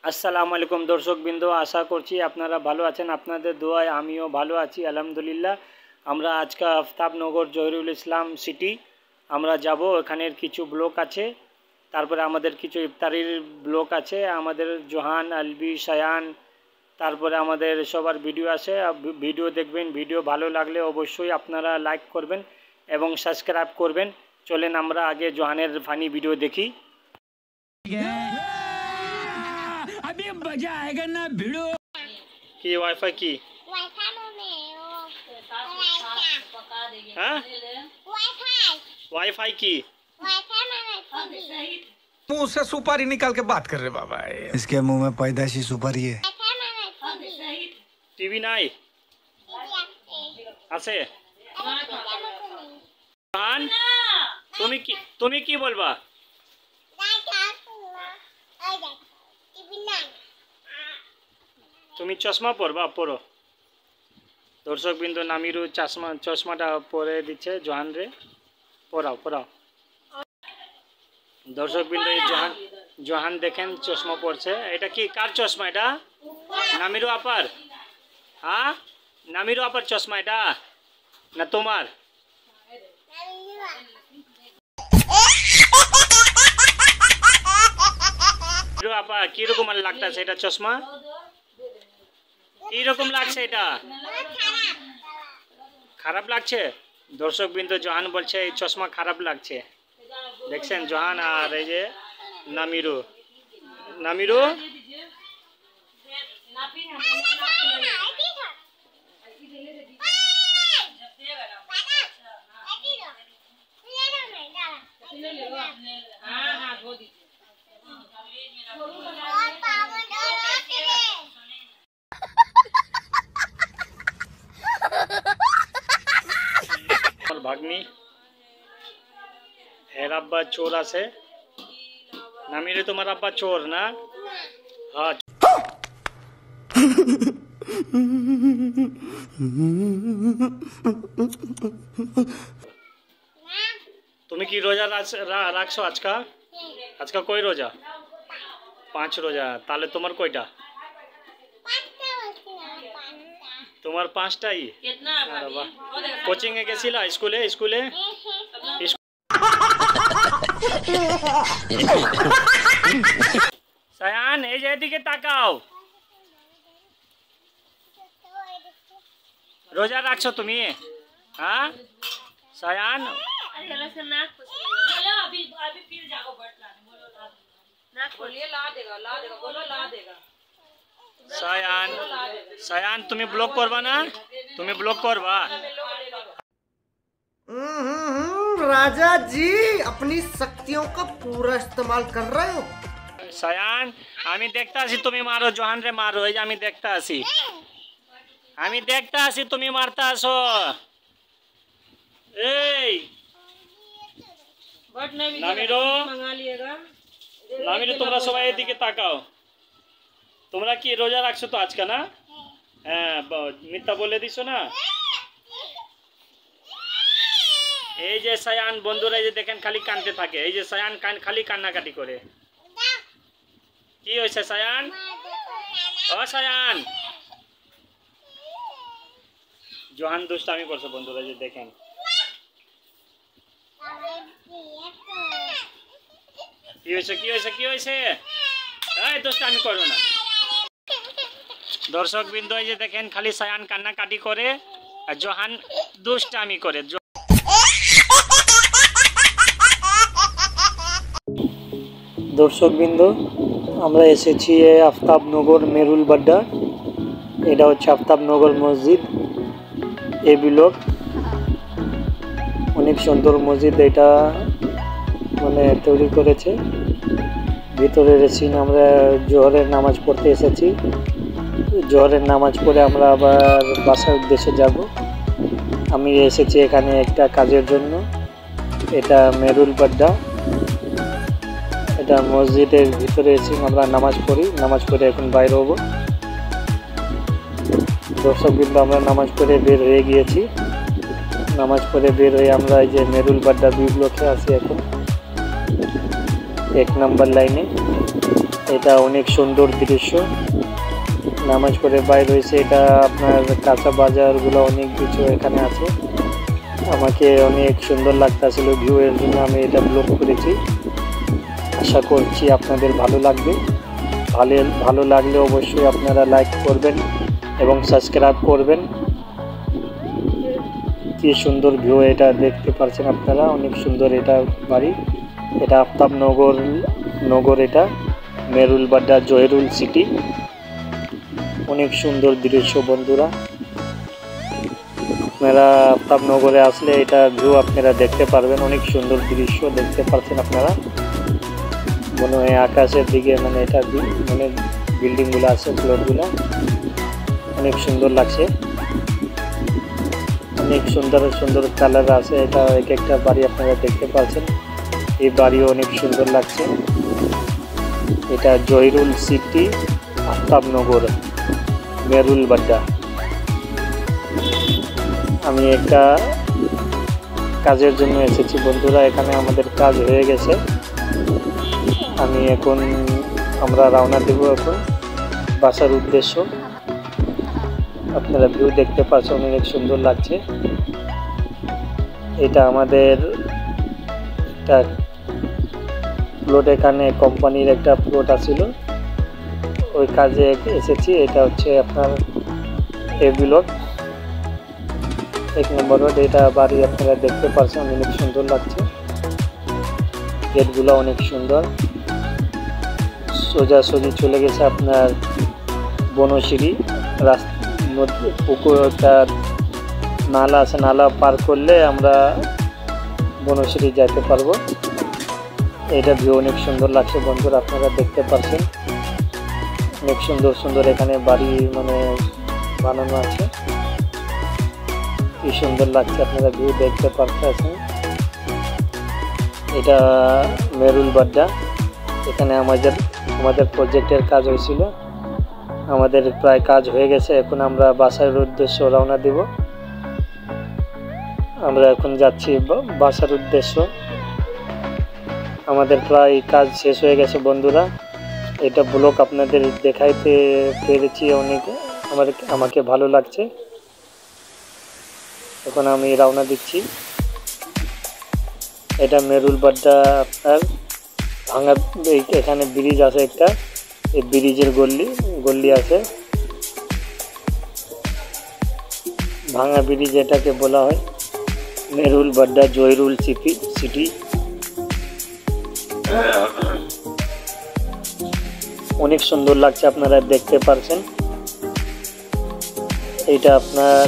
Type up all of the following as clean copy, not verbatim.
আসসালামু আলাইকুম দর্শকবৃন্দ, আশা করছি আপনারা ভালো আছেন। আপনাদের দোয়ায় আমিও ভালো আছি আলহামদুলিল্লাহ। আমরা আজকে আফতাবনগর জহিরুল ইসলাম সিটি আমরা যাব। এখানের কিছু ব্লক আছে, তারপরে আমাদের কিছু ইফতারির ব্লক আছে, আমাদের জোহান আলবি সায়ান, তারপরে আমাদের সবার ভিডিও আছে। ভিডিও দেখবেন, ভিডিও ভালো লাগলে অবশ্যই আপনারা লাইক করবেন এবং সাবস্ক্রাইব করবেন। চলেন আমরা আগে জোহানের ফানি ভিডিও দেখি। अभी मजा आएगा ना भिड़ो की वाईफाई की वाईफाई की मुंह से सुपारी निकाल के बात कर रहे बाबा। इसके मुंह में पैदाशी सुपारी है। टीवी নাই আছে? তুমি কি বলবা? তুমি চশমা পরবা? পরো। দর্শকবৃন্দ, নামিরু চশমাটা পরে দিচ্ছে জোহান রে। পরাও। দর্শকবৃন্দ, জোহান দেখেন চশমা পরছে। এটা কি কার চশমা? এটা নামিরু আপার? হ্যাঁ, নামিরু আপার চশমা এটা না তোমার? আপা কিরকম লাগতেছে এটা চশমা? কিরকম লাগছে এটা? খারাপ লাগছে? দর্শকবৃন্দ, জোহান বলছে এই চশমা খারাপ লাগছে। দেখছেন জোহান আর এই যে নামিরু। ভাগ্নি এর আব্বা চোর আছে। নামিরে তোমার আব্বা চোর না? হ্যাঁ। তুমি কি রোজা রাখছো আজকা কই রোজা? 5 রোজা। তাহলে তোমার কয়টা? তোমার 5টাই। কোচিং এ গেছিলা? স্কুলে সায়ান এই যে এদিকে তাকাও। রোজা রাখছো তুমি? হ্যাঁ সায়ান? সায়ান তুমি ব্লক করবা না? তুমি ব্লক করবা? राजा जी अपनी शक्तियों का पूरा इस्तेमाल कर रहे हो। সায়ান আমি দেখতে আসি তুমি মারো, জোহান রে মারো। এই যে আমি দেখতে আসি তুমি মারতে আসো। এই নামিরো তোমরা সবাই এদিকে তাকাও। তোমরা কি রোজা রাখছো তো আজকে না? হ্যাঁ, মিথ্যা বলে দিছো না? এই যে সায়ান বন্ধুরা, এই যে দেখেন খালি কানতে থাকে। এই যে সায়ান খালি কান্নাকাটি করে। কি হয়েছে সায়ান? ও সায়ান, জোহান দুষ্টামি করছে বন্ধুরা, যে দেখেন। কি হয়েছে? এই দুষ্টামি করো না। দর্শকবৃন্দ, এই যে দেখেন খালি সায়ান কান্নাকাটি করে আর জোহান দুষ্টামি করে। দর্শকবৃন্দ, আমরা এসেছি আফতাবনগর মেরুল বাড্ডা। এটা হচ্ছে আফতাবনগর মসজিদ, এ ব্লক। অনেক সুন্দর মসজিদ এটা, মানে তৈরি করেছে। ভিতরে এসেছি, আমরা জোহরের নামাজ পড়তে এসেছি। জোহরের নামাজ পড়ে আমরা আবার বাসার উদ্দেশ্যে যাব। আমি এসেছি এখানে একটা কাজের জন্য। এটা মেরুল বাড্ডা, এটা মসজিদের ভিতরে এসে আমরা নামাজ পড়ে এখন বাইরে হব। দর্শকবৃন্দ, আমরা নামাজ পড়ে বের হয়ে গিয়েছি। নামাজ পড়ে বের হয়ে আমরা এই যে মেরুল বাড্ডা 2 ব্লকে আছি এখন। 1 নম্বর লাইনে। এটা অনেক সুন্দর দৃশ্য। নামাজ পড়ে বাইর হয়েছে। এটা আপনার কাঁচা বাজারগুলো অনেক কিছু এখানে আছে। আমাকে অনেক সুন্দর লাগতেছিল ভিউ, এর জন্য আমি এটা ব্লগ করেছি। আশা করছি আপনাদের ভালো লাগবে। ভালো লাগলে অবশ্যই আপনারা লাইক করবেন এবং সাবস্ক্রাইব করবেন। কি সুন্দর ভিউ এটা দেখতে পাচ্ছেন আপনারা, অনেক সুন্দর এটা বাড়ি। এটা আফতাবনগর এটা মেরুলবাড্ডা জহিরুল সিটি। অনেক সুন্দর দৃশ্য বন্ধুরা। আপনারা আফতাবনগরে আসলে এটা ভিউ আপনারা দেখতে পারবেন। অনেক সুন্দর দৃশ্য দেখতে পাচ্ছেন আপনারা। মনে হয় আকাশের দিকে মানে এটা মানে বিল্ডিংগুলো আছে, ফ্লোরগুলো অনেক সুন্দর লাগছে। অনেক সুন্দর সুন্দর কালার আছে। এটা এক একটা বাড়ি আপনারা দেখতে পাচ্ছেন। এই বাড়িও অনেক সুন্দর লাগছে। এটা জহিরুল সিটি আফতাবনগর মেরুলবাড্ডা। আমি একটা কাজের জন্য এসেছি বন্ধুরা। এখানে আমাদের কাজ হয়ে গেছে। আমরা রওনা দেব এখন বাসার উদ্দেশ্য। আপনারা ভিউ দেখতে পাচ্ছেন, অনেক সুন্দর লাগছে। এটা আমাদের একটা প্লট, এখানে কোম্পানির একটা প্লট আছিল, ওই কাজে এসেছি। এটা হচ্ছে আপনার এ ব্লক 1 নম্বর রোড। এটা বাড়ি আপনারা দেখতে পাচ্ছেন, অনেক সুন্দর লাগছে। গেটগুলো অনেক সুন্দর। সোজাসুজি চলে গেছে আপনার বনশ্রী রাস্তা, পুকুর একটা নালা আছে, নালা পার করলে আমরা বনশ্রী যাইতে পারবো। এটা ভিউ অনেক সুন্দর লাগছে বন্ধুরা, আপনারা দেখতে পাচ্ছেন। অনেক সুন্দর সুন্দর এখানে বাড়ি মানে বানানো আছে। কি সুন্দর লাগছে, আপনারা ভিউ দেখতে পাচ্ছেন। এটা মেরুলবাড্ডা। এখানে আমাদের প্রজেক্টের কাজ হয়েছিল। আমাদের প্রায় কাজ হয়ে গেছে। এখন আমরা বাসার উদ্দেশ্যে রওনা দেব। আমরা এখন যাচ্ছি বাসার উদ্দেশ্য। আমাদের প্রায় কাজ শেষ হয়ে গেছে বন্ধুরা। এটা ব্লগ আপনাদের দেখাইতে পেরেছি, অনেক আমাকে ভালো লাগছে। এখন আমি রওনা দিচ্ছি। এটা মেরুলবাড্ডা আপনার ভাঙা, এখানে ব্রিজ আছে একটা, এই ব্রিজের গল্লি আছে, ভাঙা ব্রিজ এটাকে বলা হয়। মেরুলবাড্ডা জহিরুল সিটি। অনেক সুন্দর লাগছে, আপনারা দেখতে পাচ্ছেন। এটা আপনার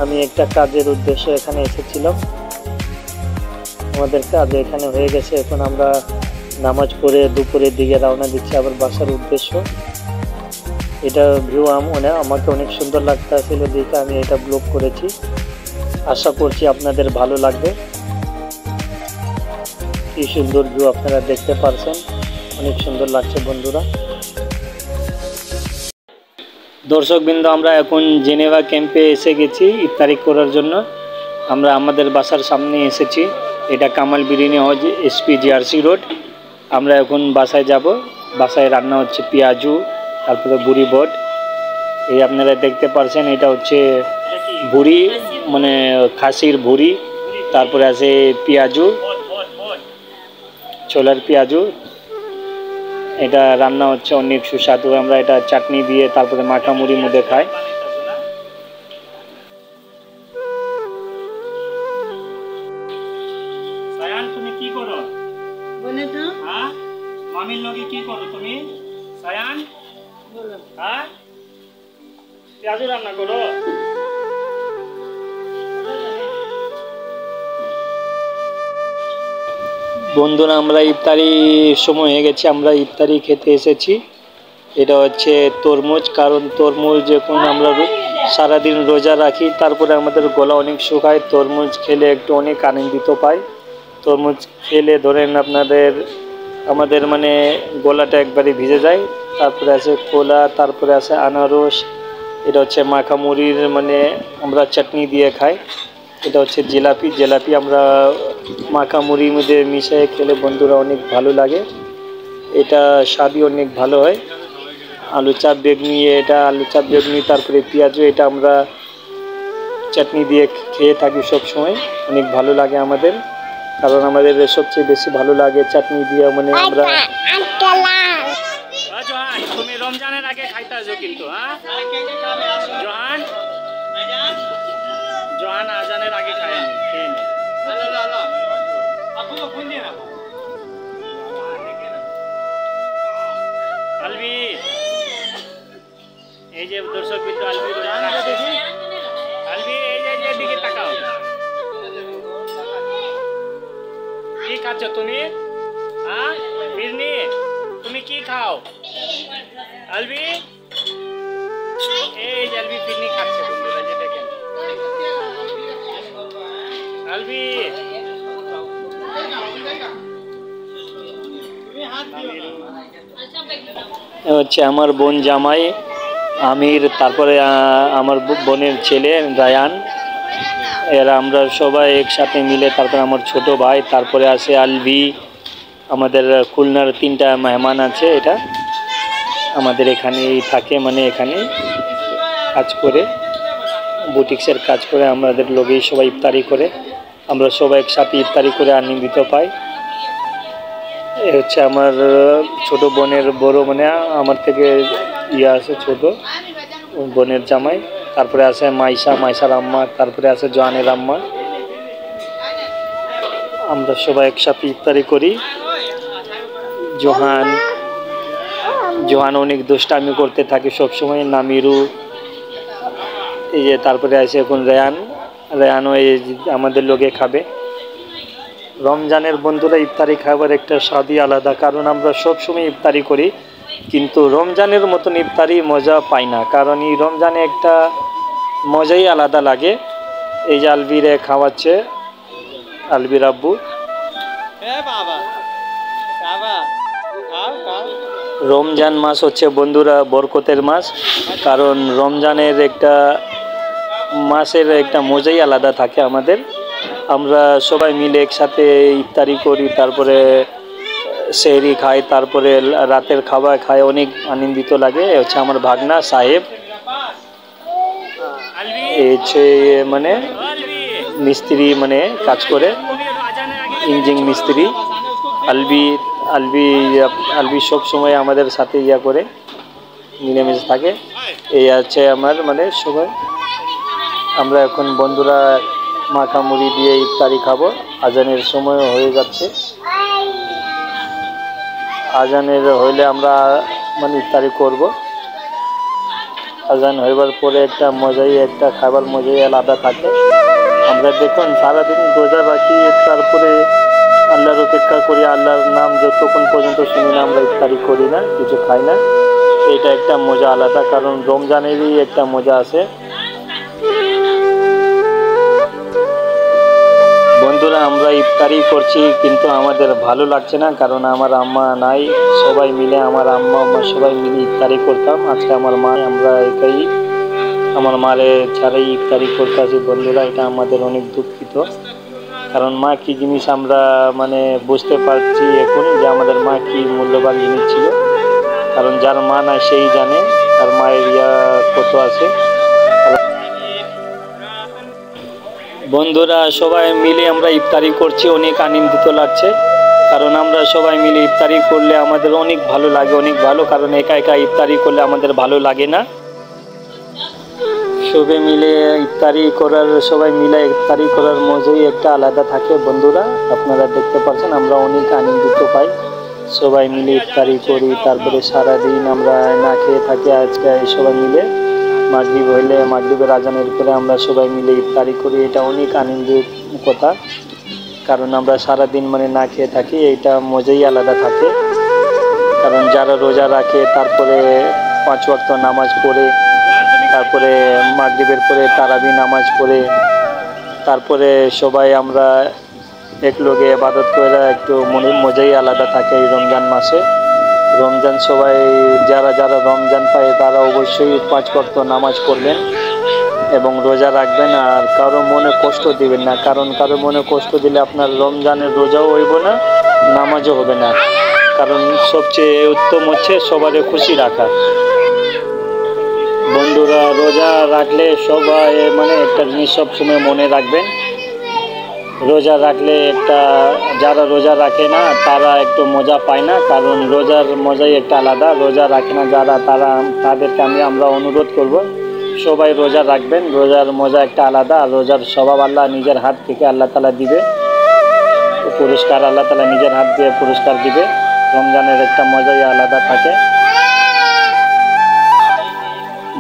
আমি একটা কাজের উদ্দেশ্যে এখানে এসেছিলাম। আমাদের কাজ এখানে হয়ে গেছে। এখন আমরা নামাজ পড়ে দুপুরের দিকে রওনা দিচ্ছি আবার বাসার উদ্দেশ্য। এটা ভিউ আমাকে অনেক সুন্দর লাগতেছিল দেখে আমি এটা ব্লগ করেছি। আশা করছি আপনাদের ভালো লাগবে। কি সুন্দর ভিউ আপনারা দেখতে পাচ্ছেন, অনেক সুন্দর লাগছে বন্ধুরা। দর্শকবৃন্দ, আমরা এখন জেনেভা ক্যাম্পে এসে গেছি ইফতারি করার জন্য। আমরা আমাদের বাসার সামনে এসেছি। এটা Kamal biryani house, SPGRC road. আমরা এখন বাসায় যাব। বাসায় রান্না হচ্ছে পেঁয়াজু, তারপরে বুড়ি বট। এই আপনারা দেখতে পাচ্ছেন, এটা হচ্ছে বুড়ি মানে খাসির বুড়ি, তারপরে আছে পেঁয়াজু, ছোলার পেঁয়াজু। এটা রান্না হচ্ছে অনেক সুস্বাদু। আমরা এটা চাটনি দিয়ে তারপরে মাখা মুড়ির মধ্যে খাই। সায়ান, তুমি কি করো? বলে তো হ্যাঁ, মামির লগে কি করো তুমি? সায়ান, বলো। হ্যাঁ, পেঁয়াজু রান্না করো। বন্ধুরা, আমরা ইফতারি সময় হয়ে গেছে, আমরা ইফতারি খেতে এসেছি। এটা হচ্ছে তরমুজ, কারণ তরমুজ যখন আমরা সারাদিন রোজা রাখি তারপরে আমাদের গলা অনেক শুকায়। তরমুজ খেলে একটু অনেক আনন্দিত পাই। তরমুজ খেলে ধরেন আমাদের মানে গলাটা একবারে ভিজে যায়। তারপরে আছে কলা, তারপরে আছে আনারস। এটা হচ্ছে মাখা মুড়ির মানে আমরা চাটনি দিয়ে খাই। এটা হচ্ছে জিলাপি আমরা মাখা মুড়ির মধ্যে মিশিয়ে খেলে বন্ধুরা অনেক ভালো লাগে। এটা স্বাদই অনেক ভালো হয়। আলু চাপ বেগুনি, এটা আলু চাপ বেগুনি, তারপরে পেঁয়াজু, এটা আমরা চাটনি দিয়ে খেয়ে থাকি সব সময়। অনেক ভালো লাগে আমাদের, কারণ আমাদের সবচেয়ে বেশি ভালো লাগে চাটনি দিয়ে। মানে আমরা জোহান, তুমি রমজানের আগে খাইতে আসো কিন্তু, হ্যাঁ জোহান, জোহান আজানের আগে খায় খেয়ে নে। আলবি, এই যে দর্শক বিন্দু, আলবি আলবি, এই যে দিকে তাকাও, কি খাচ্ছ তুমি? হ্যাঁ বিরনি, তুমি কি খাও আলবি? এই যে আলবি বিরনি খাচ্ছে বন্ধুরা, যে দেখেন আলবি। হচ্ছে আমার বোন জামাই আমির, তারপরে আমার বোনের ছেলে রায়ান, এরা আমরা সবাই একসাথে মিলে, তারপরে আমার ছোট ভাই, তারপরে আছে আলভি। আমাদের খুলনার 3টা মেহমান আছে, এটা আমাদের এখানেই থাকে, মানে এখানে কাজ করে, বুটিক্সের কাজ করে, আমাদের লোকেই সবাই ইফতারি করে, আমরা সবাই একসাথে ইফতারি করে আনন্দিত পাই। এ হচ্ছে আমার ছোট বোনের বড়, মানে আমার থেকে আছে ছোট বোনের জামাই, তারপরে আছে মাইসার আম্মা, তারপরে আছে জোহানের আম্মা। আমরা সবাই একসাথে ইফতারি করি। জোহান অনেক দুষ্টামি করতে থাকে সবসময়, নামিরু, এই যে তারপরে আছে এখন রেয়ানও এই আমাদের লোকে খাবে। রমজানের বন্ধুরা ইফতারি খাবার একটা স্বাদই আলাদা, কারণ আমরা সবসময় ইফতারি করি, কিন্তু রমজানের মতন ইফতারি মজা পাই না, কারণ এই রমজানে একটা মজাই আলাদা লাগে। এই যে আলবিরে খাওয়াচ্ছে, আলবির আব্বু। রমজান মাস হচ্ছে বন্ধুরা বরকতের মাস, কারণ রমজানের একটা মাসের একটা মজাই আলাদা থাকে আমাদের। আমরা সবাই মিলে একসাথে ইফতারি করি, তারপরে সেহরি খাই, তারপরে রাতের খাবার খাই, অনেক আনন্দিত লাগে। হচ্ছে আমার ভাগনা সাহেব, হচ্ছে মানে মিস্ত্রি, মানে কাজ করে, ইঞ্জিন মিস্ত্রি। আলবি সব সময় আমাদের সাথে করে মিলেমিশে থাকে। এই আছে আমার মানে সবাই। আমরা এখন বন্ধুরা মাখা মুড়ি দিয়ে ইফতারি খাবো, আজানের সময় হয়ে যাচ্ছে। আজানের হইলে আমরা মানে ইফতারি করব। আজান হইবার পরে একটা মজাই, একটা খাবার মজাই আলাদা থাকে। আমরা দেখুন সারাদিন রোজা রাখি, তারপরে আল্লাহর অপেক্ষা করি, আল্লাহর নাম যতক্ষণ পর্যন্ত শুনি না আমরা ইফতারি করি না, কিছু খাই না। এটা একটা মজা আলাদা, কারণ রমজানেরই একটা মজা আছে। বন্ধুরা আমরা ইফতারি করছি, কিন্তু আমাদের ভালো লাগছে না, কারণ আমার আম্মা নাই। সবাই মিলে আমার আম্মা সবাই মিলে ইফতারি করতাম। আজকে আমার মা, আমরা একাই আমার মারে ছাড়াই ইফতারি করতে আছি বন্ধুরা। এটা আমাদের অনেক দুঃখিত, কারণ মা কি জিনিস আমরা মানে বুঝতে পারছি এখন, যে আমাদের মা কি মূল্যবান জিনিস ছিল। কারণ যার মা না সেই জানে তার মায়ের কত আছে। বন্ধুরা সবাই মিলে আমরা ইফতারি করছি, অনেক আনন্দিত লাগছে, কারণ আমরা সবাই মিলে ইফতারি করলে আমাদের অনেক ভালো লাগে, অনেক ভালো। কারণ একা একা ইফতারি করলে আমাদের ভালো লাগে না। সবাই মিলে ইফতারি করার মজাই একটা আলাদা থাকে বন্ধুরা। আপনারা দেখতে পাচ্ছেন আমরা অনেক আনন্দিত পাই, সবাই মিলে ইফতারি করি। তারপরে সারাদিন আমরা না খেয়ে থাকি। আজকে সবাই মিলে মাগরিব হইলে, মাগরিবের আজানের পরে আমরা সবাই মিলে ইফতারি করি। এটা অনেক আনন্দের কথা, কারণ আমরা সারাদিন মানে না খেয়ে থাকি, এইটা মজাই আলাদা থাকে। কারণ যারা রোজা রাখে, তারপরে 5 ওয়াক্ত নামাজ পড়ে, তারপরে মাগরিবের পরে তারাবি নামাজ পড়ে, তারপরে সবাই আমরা একলগে ইবাদত করে, একটু মনের মজাই আলাদা থাকে এই রমজান মাসে। রমজান সবাই যারা রমজান পায় তারা অবশ্যই 5 ওয়াক্ত নামাজ পড়বেন এবং রোজা রাখবেন, আর কারো মনে কষ্ট দিবেন না। কারণ কারো মনে কষ্ট দিলে আপনার রমজানের রোজাও হইব না, নামাজও হবে না। কারণ সবচেয়ে উত্তম হচ্ছে সবারই খুশি রাখা। বন্ধুরা রোজা রাখলে সবাই মানে একটা জিনিস সবসময় মনে রাখবেন, রোজা রাখলে যারা রোজা রাখে না তারা একটু মজা পায় না, কারণ রোজার মজাই একটা আলাদা। রোজা রাখে না যারা তাদেরকে আমরা অনুরোধ করব সবাই রোজা রাখবেন, রোজার মজা একটা আলাদা। আর রোজার স্বভাব আল্লাহ নিজের হাত থেকে আল্লাহ তাআলা দিবে পুরস্কার, আল্লাহ তাআলা নিজের হাত দিয়ে পুরস্কার দিবে। রমজানের একটা মজাই আলাদা থাকে।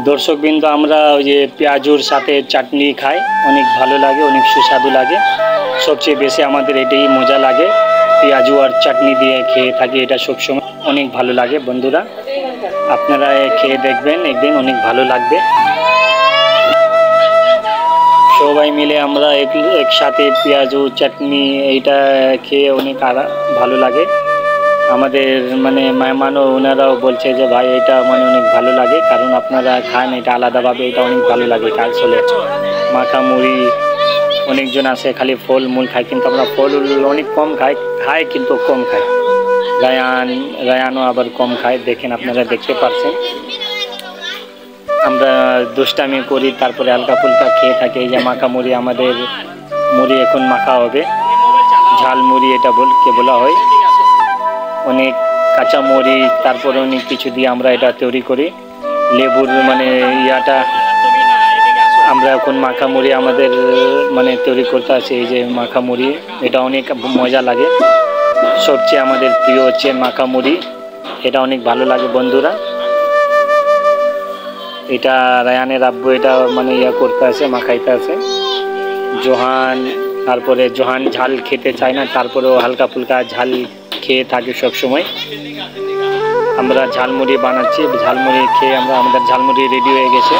দর্শকবৃন্দ, আমরা ওই যে পেঁয়াজুর সাথে চাটনি খাই, অনেক ভালো লাগে, অনেক সুস্বাদু লাগে। সবচেয়ে বেশি আমাদের এটাই মজা লাগে, পেঁয়াজু আর চাটনি দিয়ে খেয়ে থাকি, এটা সবসময় অনেক ভালো লাগে। বন্ধুরা আপনারা খেয়ে দেখবেন, একদিন অনেক ভালো লাগবে। সবাই মিলে আমরা একসাথে পেঁয়াজু চাটনি এইটা খেয়ে অনেক ভালো লাগে। আমাদের মানে মেহমানও ওনারাও বলছে যে ভাই এটা মানে অনেক ভালো লাগে, কারণ আপনারা খান এটা আলাদাভাবে, এটা অনেক ভালো লাগে। আসলে মাখা মুড়ি অনেকজন আছে খালি ফল মূল খায়, কিন্তু আমরা ফল অনেক কম খাই কিন্তু কম খাই। রায়ানও আবার কম খায়, দেখেন আপনারা দেখতে পাচ্ছেন। আমরা দুষ্টামি করি, তারপরে হালকা ফুলকা খেয়ে থাকি। এই যে মাখা মুড়ি, আমাদের মুড়ি এখন মাখা হবে, ঝাল মুড়ি এটা বলা হয়। অনেক কাঁচা মরিচ তারপরে অনেক কিছু দিয়ে আমরা এটা তৈরি করি। লেবুর মানে ইয়াটা আমরা এখন মাখা মুড়ি আমাদের মানে তৈরি করতে আছে। এই যে মাখা মুড়ি, এটা অনেক মজা লাগে। সবচেয়ে আমাদের প্রিয় হচ্ছে মাখা মুড়ি, এটা অনেক ভালো লাগে। বন্ধুরা এটা রায়ানের আব্বু এটা মানে করতে আছে, মাখাইতে আছে। তারপরে জোহান ঝাল খেতে চায় না, তারপরেও হালকা ফুলকা ঝাল খেয়ে থাকি সব সময়। আমরা ঝালমুড়ি বানাচ্ছি, ঝালমুড়ি খেয়ে আমাদের ঝালমুড়ি রেডি হয়ে গেছে।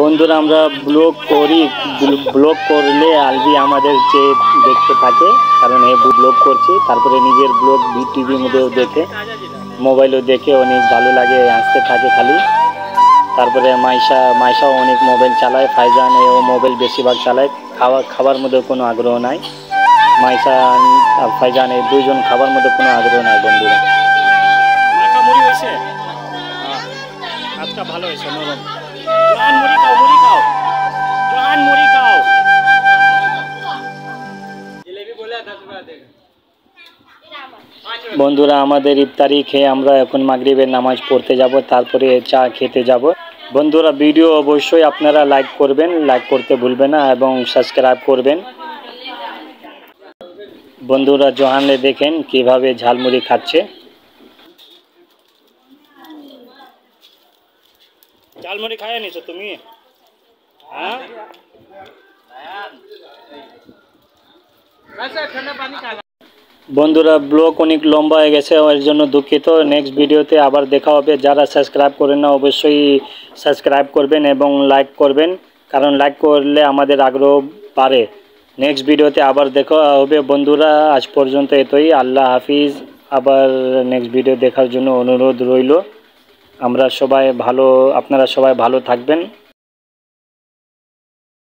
বন্ধুরা আমরা ব্লগ করলে আলবি আমাদের যে দেখতে থাকে, কারণ ব্লগ করছি, তারপরে নিজের ব্লগ টিভির মধ্যেও দেখে, মোবাইলও দেখে অনেক ভালো লাগে, হাসতে থাকে খালি। তারপরে মাইশাও অনেক মোবাইল চালায়, ফাইজান ও মোবাইল বেশিরভাগ চালায়, খাবার মধ্যে কোনো আগ্রহ নাই। মাইশা আর ফাইজান এই দুইজন খাবার মধ্যে কোনো আগ্রহ নাই। বন্ধুরা মাখা মুড়ি হয়েছে, আজকে ভালো হয়েছে, নরম। জোহান মুড়ি খাও, জোহান মুড়ি খাও। বন্ধুরা আমাদের ইফতারি খেয়ে আমরা এখন মাগরিবের নামাজ পড়তে যাব, তারপরে চা খেতে যাব। বন্ধুরা ভিডিও অবশ্যই আপনারা লাইক করবেন, লাইক করতে ভুলবেন না, এবং সাবস্ক্রাইব করবেন। বন্ধুরা জোহানলে দেখেন কিভাবে ঝালমুড়ি খাচ্ছে। ঝালমুড়ি খাইয়া নিছো তুমি? হ্যাঁ বন্ধুরা ব্লগ অনেক লম্বা হয়ে গেছে, এর জন্য দুঃখিত। নেক্সট ভিডিওতে আবার দেখা হবে। যারা সাবস্ক্রাইব করেন না অবশ্যই সাবস্ক্রাইব করবেন এবং লাইক করবেন, কারণ লাইক করলে আমাদের আগ্রহ বাড়ে। নেক্সট ভিডিওতে আবার দেখা হবে। বন্ধুরা আজ পর্যন্ত এতই, আল্লাহ হাফিজ। আবার নেক্সট ভিডিও দেখার জন্য অনুরোধ রইল। আপনারা সবাই ভালো থাকবেন।